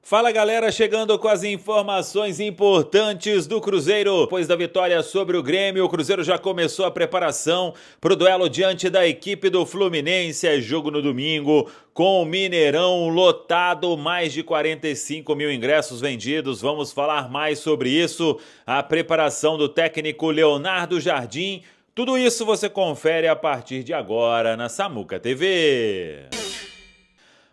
Fala galera, chegando com as informações importantes do Cruzeiro. Depois da vitória sobre o Grêmio, o Cruzeiro já começou a preparação para o duelo diante da equipe do Fluminense. É jogo no domingo com o Mineirão lotado, mais de 45 mil ingressos vendidos. Vamos falar mais sobre isso, a preparação do técnico Leonardo Jardim. Tudo isso você confere a partir de agora na Samuca TV.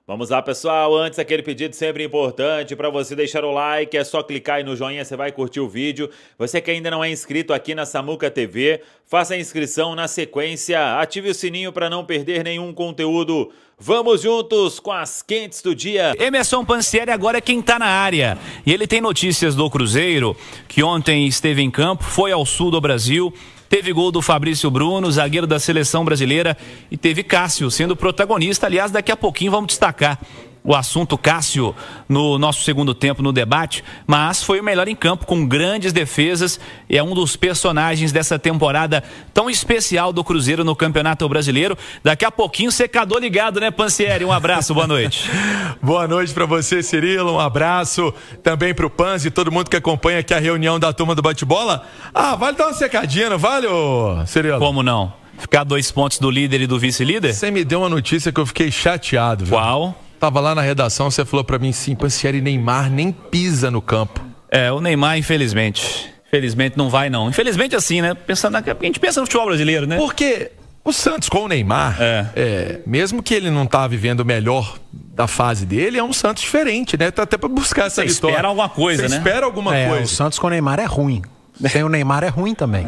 Vamos lá, pessoal, antes aquele pedido sempre importante para você deixar o like, é só clicar aí no joinha, você vai curtir o vídeo. Você que ainda não é inscrito aqui na Samuca TV, faça a inscrição na sequência, ative o sininho para não perder nenhum conteúdo. Vamos juntos com as quentes do dia. Emerson Pansieri agora é quem tá na área. E ele tem notícias do Cruzeiro, que ontem esteve em campo, foi ao sul do Brasil. Teve gol do Fabrício Bruno, zagueiro da seleção brasileira, e teve Cássio sendo protagonista. Aliás, daqui a pouquinho vamos destacar o assunto Cássio no nosso segundo tempo no debate, mas foi o melhor em campo, com grandes defesas, e é um dos personagens dessa temporada tão especial do Cruzeiro no Campeonato Brasileiro. Daqui a pouquinho, secador ligado, né, Pansieri? Um abraço, boa noite. Boa noite para você, Cirilo, um abraço também pro Panzi e todo mundo que acompanha aqui a reunião da turma do bate-bola. Vale dar uma secadinha, não vale, Cirilo? Como não? Ficar 2 pontos do líder e do vice-líder? Você me deu uma notícia que eu fiquei chateado, viu? Qual? Tava lá na redação, você falou pra mim, sim, Pansieri, Neymar nem pisa no campo. O Neymar, infelizmente não vai não. Infelizmente assim, né? A gente pensa no futebol brasileiro, né? Porque o Santos com o Neymar, mesmo que ele não tá vivendo o melhor da fase dele, é um Santos diferente, né? Tá até pra buscar essa vitória. Espera alguma coisa, né? Você espera alguma coisa. O Santos com o Neymar é ruim. Sem o Neymar é ruim também.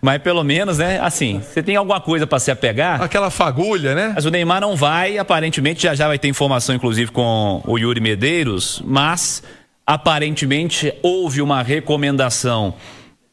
Mas pelo menos, né, assim, você tem alguma coisa para se apegar. Aquela fagulha, né? Mas o Neymar não vai, aparentemente, já vai ter informação, inclusive, com o Yuri Medeiros, mas aparentemente houve uma recomendação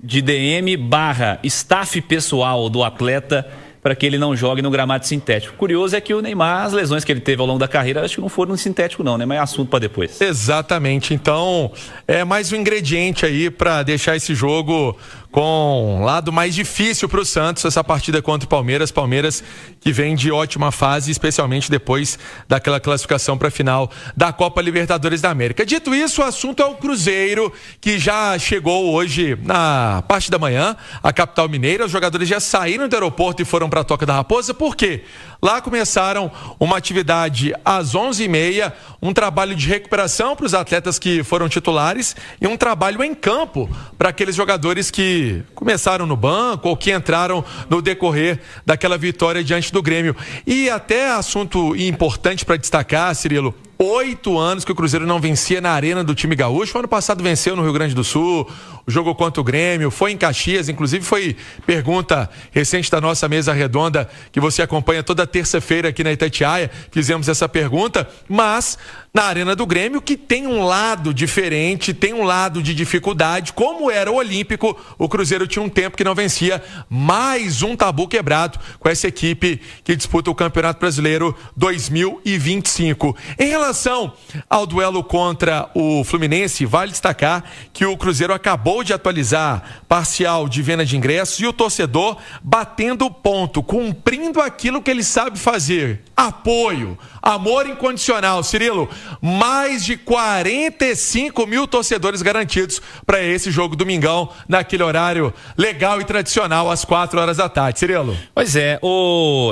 de DM/staff pessoal do atleta para que ele não jogue no gramado sintético. Curioso é que o Neymar, as lesões que ele teve ao longo da carreira, acho que não foram no sintético não, né? Mas é assunto para depois. Exatamente, então é mais um ingrediente aí para deixar esse jogo com um lado mais difícil para o Santos, essa partida contra o Palmeiras. Palmeiras que vem de ótima fase, especialmente depois daquela classificação para a final da Copa Libertadores da América. Dito isso, o assunto é o Cruzeiro, que já chegou hoje na parte da manhã, a capital mineira. Os jogadores já saíram do aeroporto e foram para a Toca da Raposa. Por quê? Lá começaram uma atividade às 11h30, um trabalho de recuperação para os atletas que foram titulares e um trabalho em campo para aqueles jogadores que começaram no banco ou que entraram no decorrer daquela vitória diante do Grêmio. E até assunto importante para destacar, Cirilo, 8 anos que o Cruzeiro não vencia na arena do time gaúcho. O ano passado venceu no Rio Grande do Sul, o jogo contra o Grêmio, foi em Caxias, inclusive foi pergunta recente da nossa mesa redonda, que você acompanha toda terça-feira aqui na Itatiaia, fizemos essa pergunta, mas na arena do Grêmio, que tem um lado diferente, tem um lado de dificuldade, como era o Olímpico, o Cruzeiro tinha um tempo que não vencia. Mais um tabu quebrado com essa equipe que disputa o Campeonato Brasileiro 2025. Em relação ao duelo contra o Fluminense, vale destacar que o Cruzeiro acabou de atualizar parcial de venda de ingressos e o torcedor batendo o ponto, cumprindo aquilo que ele sabe fazer. Apoio, amor incondicional. Cirilo, mais de 45 mil torcedores garantidos para esse jogo domingão, naquele horário legal e tradicional, às 4 horas da tarde. Cirilo? Pois é,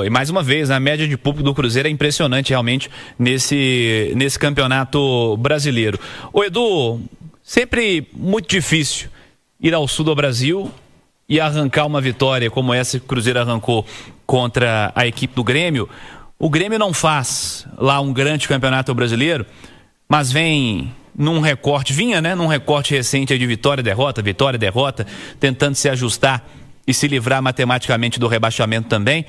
e mais uma vez, a média de público do Cruzeiro é impressionante realmente nesse campeonato brasileiro. Edu, sempre muito difícil ir ao sul do Brasil e arrancar uma vitória como essa que o Cruzeiro arrancou contra a equipe do Grêmio. O Grêmio não faz lá um grande campeonato brasileiro, mas vinha num recorte recente de vitória-derrota, tentando se ajustar e se livrar matematicamente do rebaixamento também.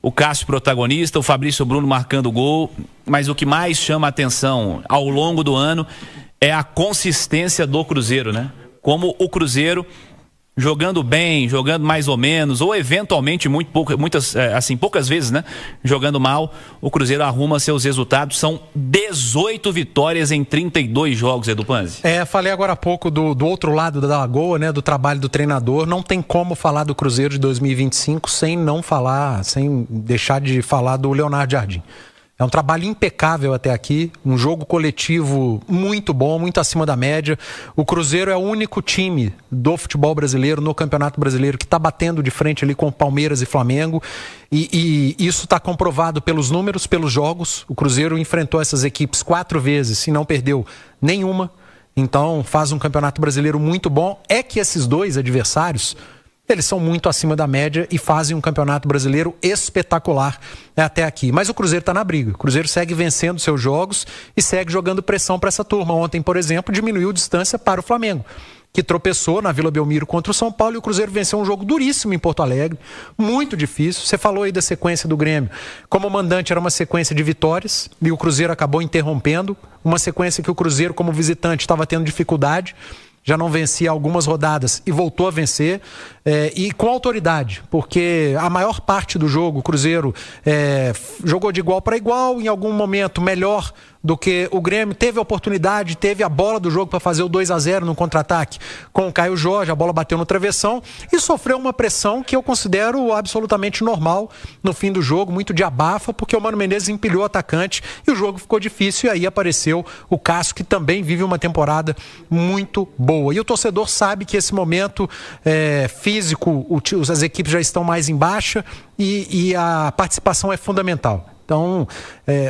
O Cássio protagonista, o Fabrício Bruno marcando gol, mas o que mais chama a atenção ao longo do ano é a consistência do Cruzeiro, né? Como o Cruzeiro, jogando bem, jogando mais ou menos, ou eventualmente poucas vezes, né? Jogando mal, o Cruzeiro arruma seus resultados. São 18 vitórias em 32 jogos, Edu Panzi. Falei agora há pouco do outro lado da lagoa, né? Do trabalho do treinador. Não tem como falar do Cruzeiro de 2025 sem deixar de falar do Leonardo Jardim. É um trabalho impecável até aqui, um jogo coletivo muito bom, muito acima da média. O Cruzeiro é o único time do futebol brasileiro, no Campeonato Brasileiro, que está batendo de frente ali com Palmeiras e Flamengo. E isso está comprovado pelos números, pelos jogos. O Cruzeiro enfrentou essas equipes 4 vezes e não perdeu nenhuma. Então faz um Campeonato Brasileiro muito bom. É que esses dois adversários, eles são muito acima da média e fazem um Campeonato Brasileiro espetacular até aqui. Mas o Cruzeiro está na briga. O Cruzeiro segue vencendo seus jogos e segue jogando pressão para essa turma. Ontem, por exemplo, diminuiu distância para o Flamengo, que tropeçou na Vila Belmiro contra o São Paulo, e o Cruzeiro venceu um jogo duríssimo em Porto Alegre, muito difícil. Você falou aí da sequência do Grêmio. Como mandante era uma sequência de vitórias e o Cruzeiro acabou interrompendo, uma sequência que o Cruzeiro como visitante estava tendo dificuldade, já não vencia algumas rodadas e voltou a vencer, e com autoridade, porque a maior parte do jogo o Cruzeiro jogou de igual para igual, em algum momento melhor do que o Grêmio, teve a oportunidade, teve a bola do jogo para fazer o 2-0 no contra-ataque com o Caio Jorge, a bola bateu no travessão e sofreu uma pressão que eu considero absolutamente normal no fim do jogo, muito de abafa, porque o Mano Menezes empilhou o atacante e o jogo ficou difícil, e aí apareceu o Cássio, que também vive uma temporada muito boa. E o torcedor sabe que esse momento físico, as equipes já estão mais em baixa e a participação é fundamental. Então,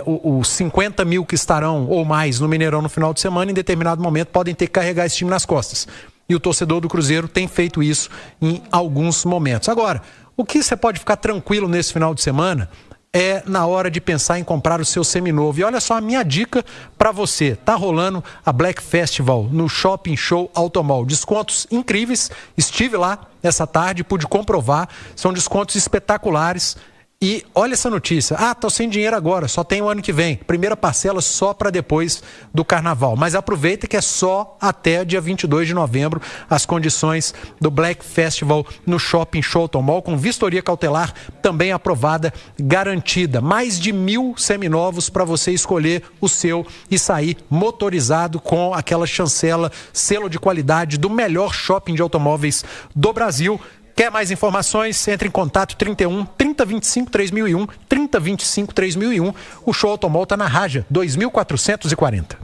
os 50 mil que estarão ou mais no Mineirão no final de semana, em determinado momento, podem ter que carregar esse time nas costas. E o torcedor do Cruzeiro tem feito isso em alguns momentos. Agora, o que você pode ficar tranquilo nesse final de semana é na hora de pensar em comprar o seu seminovo. E olha só a minha dica para você. Tá rolando a Black Festival no Shopping Show Automall. Descontos incríveis. Estive lá essa tarde, pude comprovar. São descontos espetaculares. E olha essa notícia. Tô sem dinheiro agora, só tem o ano que vem. Primeira parcela só para depois do Carnaval. Mas aproveita que é só até dia 22 de novembro as condições do Black Festival no Shopping Show Automall, com vistoria cautelar também aprovada, garantida. Mais de 1.000 seminovos para você escolher o seu e sair motorizado com aquela chancela, selo de qualidade do melhor shopping de automóveis do Brasil. Quer mais informações? Entre em contato 31 3025 3001, 3025 3001. O Show Automall está na Raja 2440.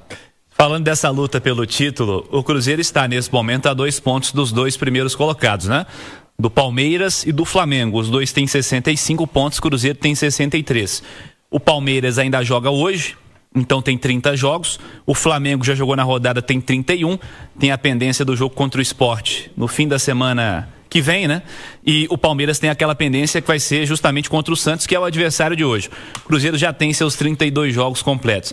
Falando dessa luta pelo título, o Cruzeiro está nesse momento a 2 pontos dos 2 primeiros colocados, né? Do Palmeiras e do Flamengo. Os dois têm 65 pontos, o Cruzeiro tem 63. O Palmeiras ainda joga hoje, então tem 30 jogos. O Flamengo já jogou na rodada, tem 31. Tem a pendência do jogo contra o Sport no fim da semana que vem, né? E o Palmeiras tem aquela pendência que vai ser justamente contra o Santos, que é o adversário de hoje. O Cruzeiro já tem seus 32 jogos completos.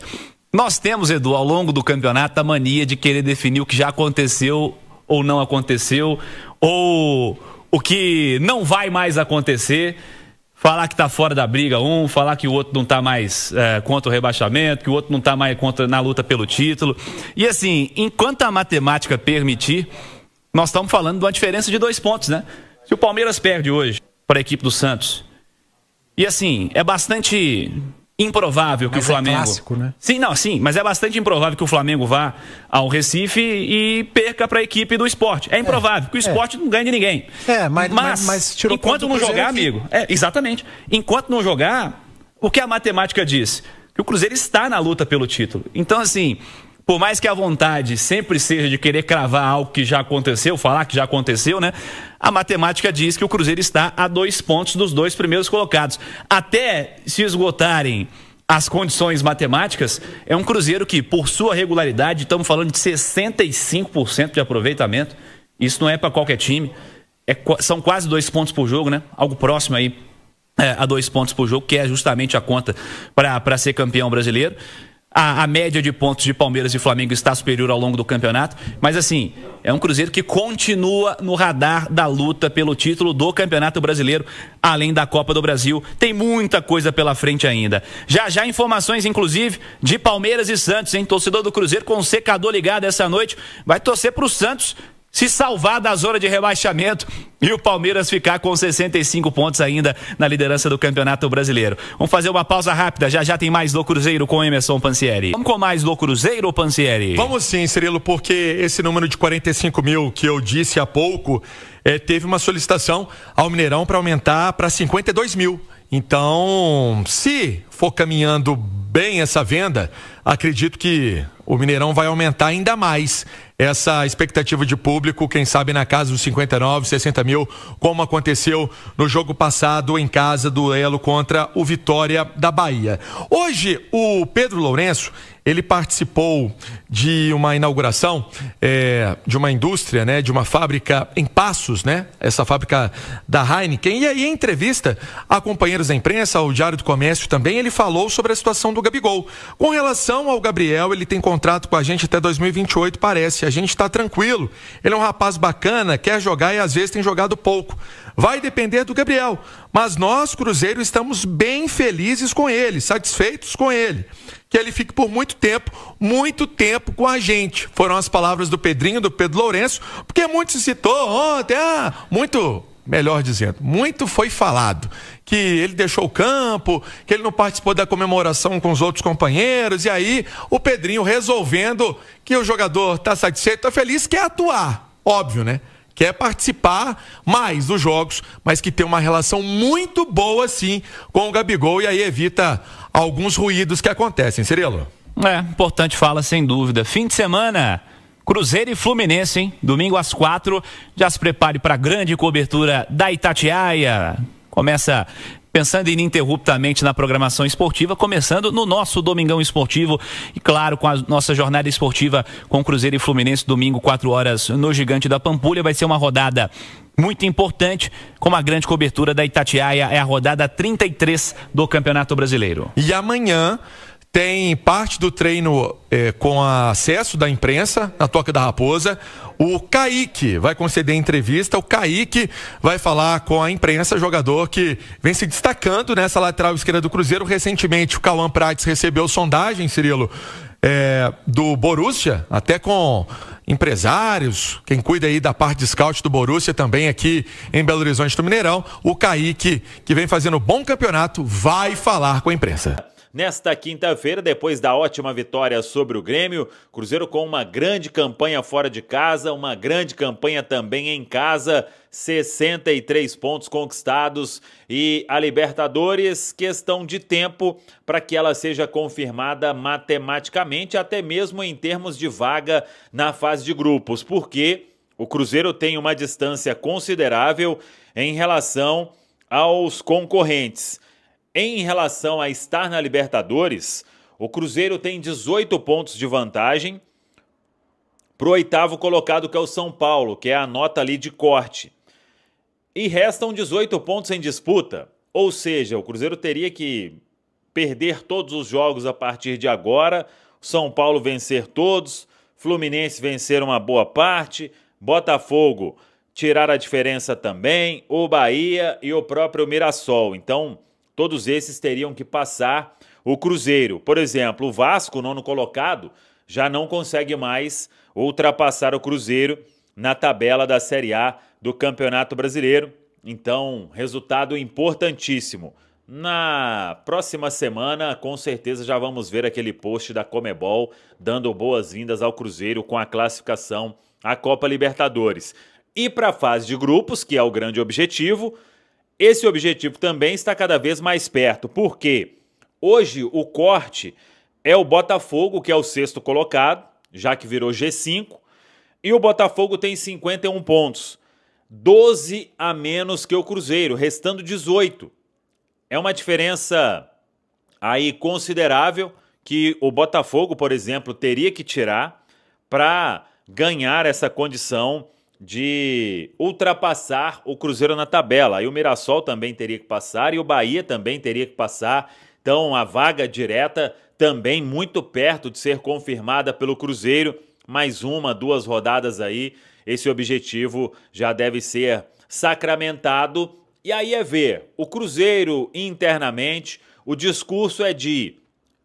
Nós temos, Edu, ao longo do campeonato, a mania de querer definir o que já aconteceu ou não aconteceu, ou o que não vai mais acontecer. Falar que está fora da briga falar que o outro não está mais contra o rebaixamento, que o outro não está mais na luta pelo título. E assim, enquanto a matemática permitir, nós estamos falando de uma diferença de 2 pontos, né? Se o Palmeiras perde hoje para a equipe do Santos, e assim, é bastante improvável que o Flamengo... É clássico, né? Sim, mas é bastante improvável que o Flamengo vá ao Recife e perca para a equipe do Sport. É improvável, porque o Sport não ganha de ninguém. Mas tirou enquanto não jogar, amigo... exatamente. Enquanto não jogar, o que a matemática diz? Que o Cruzeiro está na luta pelo título. Então, assim... Por mais que a vontade sempre seja de querer cravar algo que já aconteceu, falar que já aconteceu, né? A matemática diz que o Cruzeiro está a 2 pontos dos 2 primeiros colocados. Até se esgotarem as condições matemáticas, é um Cruzeiro que, por sua regularidade, estamos falando de 65% de aproveitamento. Isso não é para qualquer time. São quase 2 pontos por jogo, né? Algo próximo aí a 2 pontos por jogo, que é justamente a conta para ser campeão brasileiro. A média de pontos de Palmeiras e Flamengo está superior ao longo do campeonato, mas assim, é um Cruzeiro que continua no radar da luta pelo título do Campeonato Brasileiro, além da Copa do Brasil. Tem muita coisa pela frente ainda. Já informações, inclusive, de Palmeiras e Santos, hein? Torcedor do Cruzeiro com o secador ligado essa noite, vai torcer para o Santos se salvar da zona de rebaixamento e o Palmeiras ficar com 65 pontos ainda na liderança do Campeonato Brasileiro. Vamos fazer uma pausa rápida, já tem mais do Cruzeiro com Emerson Pansieri. Vamos com mais do Cruzeiro, Pansieri? Vamos sim, Cirilo, porque esse número de 45 mil que eu disse há pouco, teve uma solicitação ao Mineirão para aumentar para 52 mil. Então, se for caminhando bem essa venda, acredito que o Mineirão vai aumentar ainda mais essa expectativa de público, quem sabe na casa dos 59, 60 mil, como aconteceu no jogo passado em casa, duelo contra o Vitória da Bahia. Hoje, o Pedro Lourenço, ele participou de uma inauguração de uma indústria, né, de uma fábrica em Passos, né, essa fábrica da Heineken, e aí em entrevista a companheiros da imprensa, ao Diário do Comércio também, ele falou sobre a situação do Gabigol. Com relação ao Gabriel, ele tem contrato com a gente até 2028, parece, a gente está tranquilo, ele é um rapaz bacana, quer jogar e às vezes tem jogado pouco. Vai depender do Gabriel, mas nós, Cruzeiro, estamos bem felizes com ele, satisfeitos com ele. Que ele fique por muito tempo com a gente. Foram as palavras do Pedrinho, do Pedro Lourenço, porque muito se citou ontem, melhor dizendo, muito foi falado, que ele deixou o campo, que ele não participou da comemoração com os outros companheiros, e aí o Pedrinho resolvendo que o jogador está satisfeito, está feliz, quer atuar, óbvio, né? Quer participar mais dos jogos, mas que tem uma relação muito boa, sim, com o Gabigol, e aí evita alguns ruídos que acontecem. Cirilo? Importante fala, sem dúvida. Fim de semana, Cruzeiro e Fluminense, hein? Domingo às 4, já se prepare para a grande cobertura da Itatiaia. Começa pensando ininterruptamente na programação esportiva, começando no nosso Domingão Esportivo e, claro, com a nossa jornada esportiva com Cruzeiro e Fluminense, domingo, 4 horas, no Gigante da Pampulha. Vai ser uma rodada muito importante, com uma grande cobertura da Itatiaia. É a rodada 33 do Campeonato Brasileiro. E amanhã tem parte do treino com acesso da imprensa na Toca da Raposa. O Kaique vai conceder entrevista. O Kaique vai falar com a imprensa, jogador que vem se destacando nessa lateral esquerda do Cruzeiro. Recentemente o Cauã Prates recebeu sondagem, Cirilo, do Borussia, até com empresários, quem cuida aí da parte de scout do Borussia também aqui em Belo Horizonte do Mineirão. O Kaique, que vem fazendo um bom campeonato, vai falar com a imprensa. Nesta quinta-feira, depois da ótima vitória sobre o Grêmio, Cruzeiro com uma grande campanha fora de casa, uma grande campanha também em casa, 63 pontos conquistados, e a Libertadores, questão de tempo para que ela seja confirmada matematicamente, até mesmo em termos de vaga na fase de grupos, porque o Cruzeiro tem uma distância considerável em relação aos concorrentes. Em relação a estar na Libertadores, o Cruzeiro tem 18 pontos de vantagem para o 8º colocado, que é o São Paulo, que é a nota ali de corte. E restam 18 pontos em disputa, ou seja, o Cruzeiro teria que perder todos os jogos a partir de agora, o São Paulo vencer todos, Fluminense vencer uma boa parte, Botafogo tirar a diferença também, o Bahia e o próprio Mirassol. Então, todos esses teriam que passar o Cruzeiro. Por exemplo, o Vasco, 9º colocado, já não consegue mais ultrapassar o Cruzeiro na tabela da Série A do Campeonato Brasileiro. Então, resultado importantíssimo. Na próxima semana, com certeza, já vamos ver aquele post da Conmebol dando boas-vindas ao Cruzeiro com a classificação à Copa Libertadores. E para a fase de grupos, que é o grande objetivo, esse objetivo também está cada vez mais perto, porque hoje o corte é o Botafogo, que é o 6º colocado, já que virou G5, e o Botafogo tem 51 pontos, 12 a menos que o Cruzeiro, restando 18. É uma diferença aí considerável que o Botafogo, por exemplo, teria que tirar para ganhar essa condição de ultrapassar o Cruzeiro na tabela. Aí o Mirassol também teria que passar e o Bahia também teria que passar. Então a vaga direta também muito perto de ser confirmada pelo Cruzeiro. Mais 1, 2 rodadas aí, esse objetivo já deve ser sacramentado. E aí é ver, o Cruzeiro internamente, o discurso é de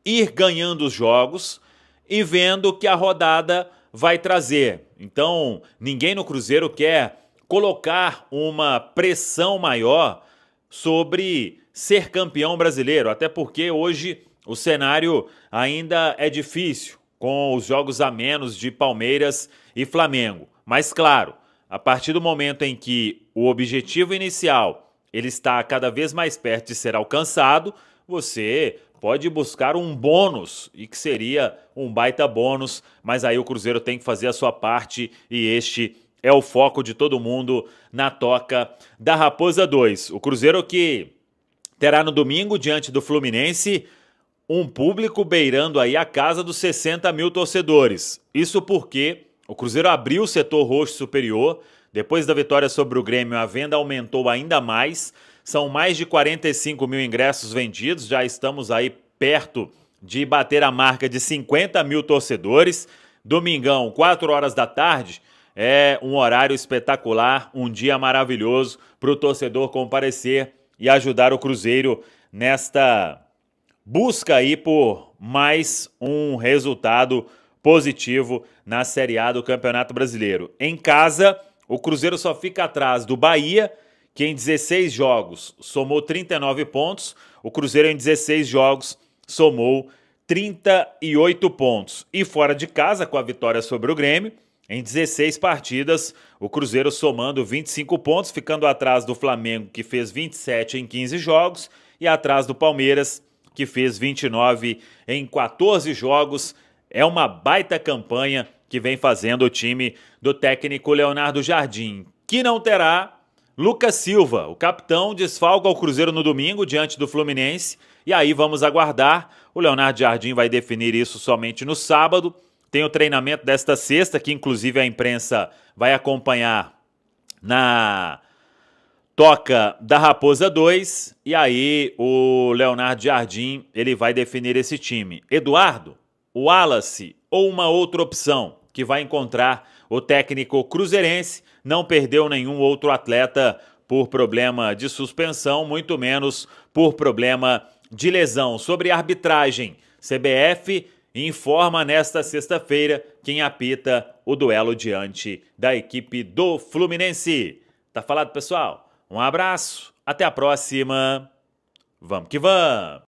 ir ganhando os jogos e vendo que a rodada vai trazer. Então, ninguém no Cruzeiro quer colocar uma pressão maior sobre ser campeão brasileiro, até porque hoje o cenário ainda é difícil, com os jogos a menos de Palmeiras e Flamengo. Mas, claro, a partir do momento em que o objetivo inicial ele está cada vez mais perto de ser alcançado, você pode buscar um bônus, e que seria um baita bônus, mas aí o Cruzeiro tem que fazer a sua parte e este é o foco de todo mundo na toca da Raposa 2. O Cruzeiro que terá no domingo, diante do Fluminense, um público beirando aí a casa dos 60 mil torcedores. Isso porque o Cruzeiro abriu o setor roxo superior. Depois da vitória sobre o Grêmio, a venda aumentou ainda mais. São mais de 45 mil ingressos vendidos. Já estamos aí perto de bater a marca de 50 mil torcedores. Domingão, 4 horas da tarde, é um horário espetacular, um dia maravilhoso para o torcedor comparecer e ajudar o Cruzeiro nesta busca aí por mais um resultado positivo na Série A do Campeonato Brasileiro. Em casa, o Cruzeiro só fica atrás do Bahia, que em 16 jogos somou 39 pontos. O Cruzeiro em 16 jogos somou 38 pontos. E fora de casa, com a vitória sobre o Grêmio, em 16 partidas, o Cruzeiro somando 25 pontos, ficando atrás do Flamengo, que fez 27 em 15 jogos, e atrás do Palmeiras, que fez 29 em 14 jogos. É uma baita campanha que vem fazendo o time do técnico Leonardo Jardim, que não terá Lucas Silva. O capitão desfalca o Cruzeiro no domingo diante do Fluminense, e aí vamos aguardar. O Leonardo Jardim vai definir isso somente no sábado. Tem o treinamento desta sexta, que inclusive a imprensa vai acompanhar na toca da Raposa 2. E aí o Leonardo Jardim ele vai definir esse time. Eduardo, o Wallace ou uma outra opção que vai encontrar o técnico cruzeirense. Não perdeu nenhum outro atleta por problema de suspensão, muito menos por problema de lesão. Sobre arbitragem, CBF informa nesta sexta-feira quem apita o duelo diante da equipe do Fluminense. Tá falado, pessoal? Um abraço, até a próxima. Vamos que vamos!